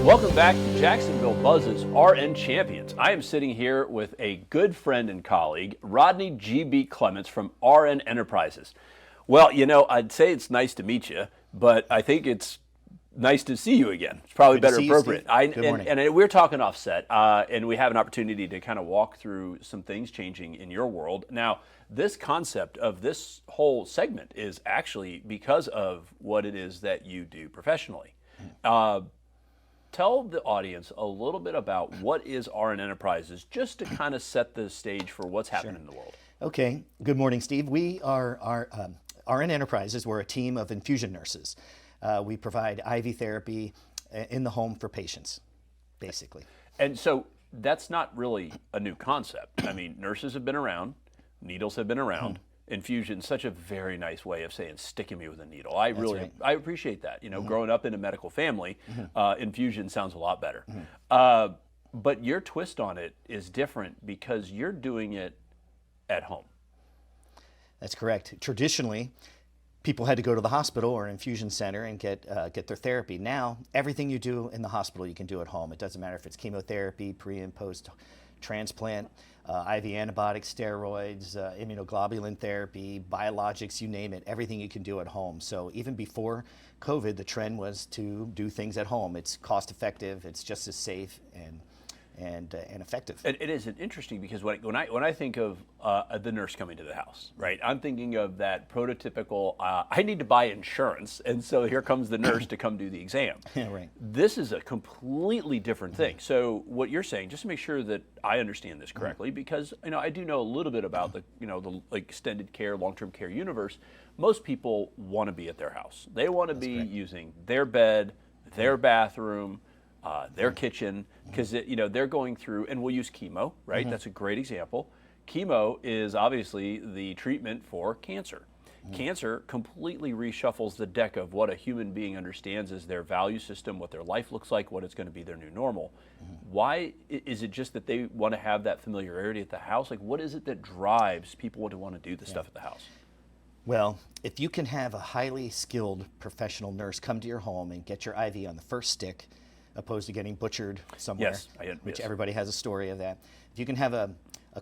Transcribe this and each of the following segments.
Welcome back to Jacksonville Buzz's RN Champions. I am sitting here with a good friend and colleague, Rodney G.B. Clements from RN Enterprises. Well, you know, I'd say it's nice to meet you, but I think it's nice to see you again. It's probably Good to better see you, appropriate. Steve. Good morning. And we're talking offset, and we have an opportunity to kind of walk through some things changing in your world. Now, this concept of this whole segment is actually because of what it is that you do professionally. Tell the audience a little bit about what is RN Enterprises, just to kind of set the stage for what's happening in the world. Okay. Good morning, Steve. We are RN Enterprises. We're a team of infusion nurses. We provide IV therapy in the home for patients, basically. And so that's not really a new concept. I mean, nurses have been around, needles have been around. Infusion, such a very nice way of saying sticking me with a needle. I appreciate that. You know, growing up in a medical family, infusion sounds a lot better. But your twist on it is different because you're doing it at home. That's correct. Traditionally, people had to go to the hospital or infusion center and get their therapy. Now, everything you do in the hospital, you can do at home. It doesn't matter if it's chemotherapy, pre and post transplant, IV antibiotics, steroids, immunoglobulin therapy, biologics, you name it, everything you can do at home. So even before COVID, the trend was to do things at home. It's cost effective, it's just as safe and effective. It is interesting because when I think of the nurse coming to the house, right? I'm thinking of that prototypical. I need to buy insurance, and so here comes the nurse to come do the exam. Yeah, right. This is a completely different thing. So what you're saying, just to make sure that I understand this correctly, because I do know a little bit about the extended care, long-term care universe. Most people want to be at their house. They want to be using their bed, their bathroom, their kitchen, because they're going through, and we'll use chemo, right? That's a great example. Chemo is obviously the treatment for cancer. Cancer completely reshuffles the deck of what a human being understands as their value system, what their life looks like, what it's going to be their new normal. Why is it just that they want to have that familiarity at the house? Like, what is it that drives people to want to do this stuff at the house? Well, if you can have a highly skilled professional nurse come to your home and get your IV on the first stick, opposed to getting butchered somewhere, which everybody has a story of that. If you can have a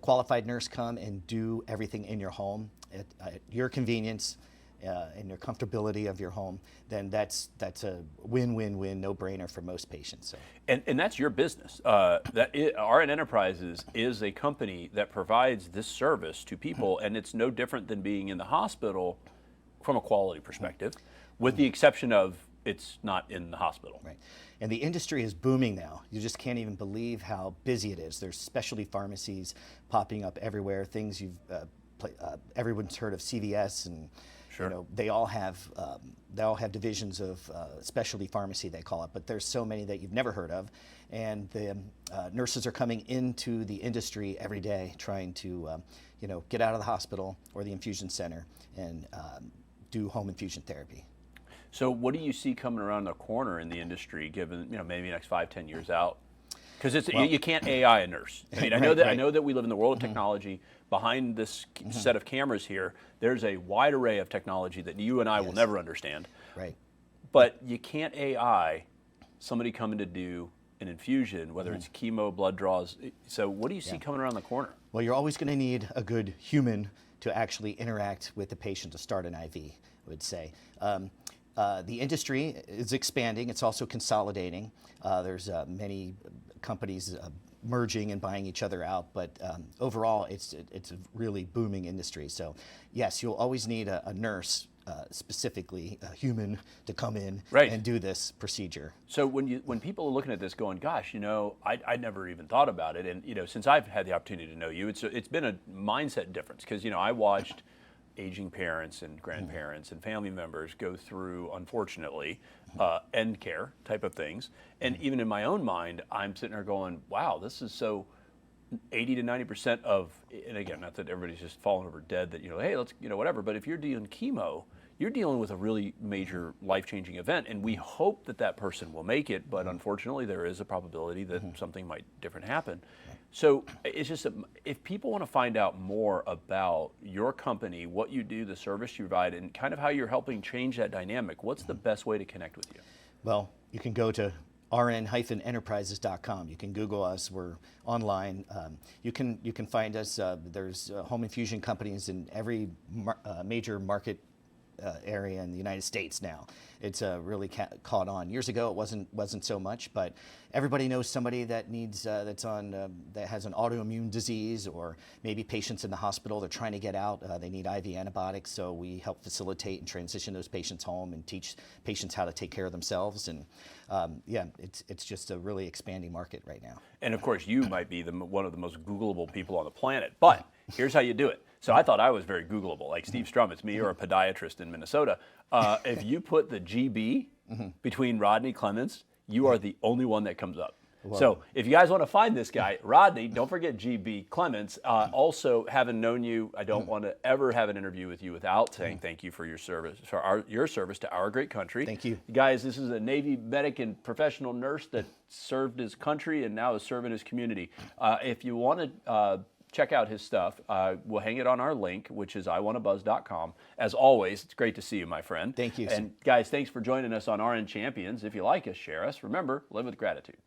qualified nurse come and do everything in your home at your convenience and your comfortability of your home, then that's a win-win-win, no-brainer for most patients. So. And that's your business. RN Enterprises is a company that provides this service to people, and it's no different than being in the hospital from a quality perspective, with the exception of it's not in the hospital. Right. And the industry is booming now. You just can't even believe how busy it is. There's specialty pharmacies popping up everywhere. Things everyone's heard of CVS, and they all have divisions of specialty pharmacy, they call it. But there's so many that you've never heard of, and the nurses are coming into the industry every day trying to get out of the hospital or the infusion center and do home infusion therapy. So what do you see coming around the corner in the industry, given maybe next 5-10 years out? Because you can't AI a nurse. I mean, I know that we live in the world of technology. Behind this set of cameras here, there's a wide array of technology that you and I will never understand. Right. But you can't AI somebody coming to do an infusion, whether it's chemo, blood draws. So what do you see coming around the corner? Well, you're always going to need a good human to actually interact with the patient to start an IV, I would say. The industry is expanding. It's also consolidating. There's many companies merging and buying each other out, but overall, it's a really booming industry. So, yes, you'll always need a nurse, specifically a human, to come in and do this procedure. So when people are looking at this, going, "Gosh, I never even thought about it," and since I've had the opportunity to know you, it's been a mindset difference because I watched aging parents and grandparents and family members go through, unfortunately, end care type of things. And even in my own mind, I'm sitting there going, wow, this is so 80 to 90% of, and again, not that everybody's just falling over dead that, hey, let's, whatever. But if you're doing chemo, you're dealing with a really major life-changing event. And we hope that that person will make it. But unfortunately, there is a probability that something might different happen. So it's just that if people want to find out more about your company, what you do, the service you provide, and kind of how you're helping change that dynamic, what's the best way to connect with you? Well, you can go to rn-enterprises.com. You can Google us. We're online. You can find us. There's home infusion companies in every major market area in the United States now. It's really caught on. Years ago, it wasn't so much, but everybody knows somebody that needs that has an autoimmune disease, or maybe patients in the hospital. They're trying to get out. They need IV antibiotics, so we help facilitate and transition those patients home and teach patients how to take care of themselves. And yeah, it's just a really expanding market right now. And of course, you might be one of the most Googleable people on the planet, but here's how you do it. So I thought I was very Googleable, like Steve Strum. It's me or a podiatrist in Minnesota. If you put the GB between Rodney Clements, you are the only one that comes up. Whoa. So if you guys want to find this guy, Rodney, don't forget GB Clements. Also, having known you, I don't want to ever have an interview with you without saying thank you for your service, your service to our great country. Thank you. Guys, this is a Navy medic and professional nurse that served his country and now is serving his community. If you want to check out his stuff, we'll hang it on our link, which is iwantabuzz.com. As always, it's great to see you, my friend. Thank you. And guys, thanks for joining us on RN Champions. If you like us, share us. Remember, live with gratitude.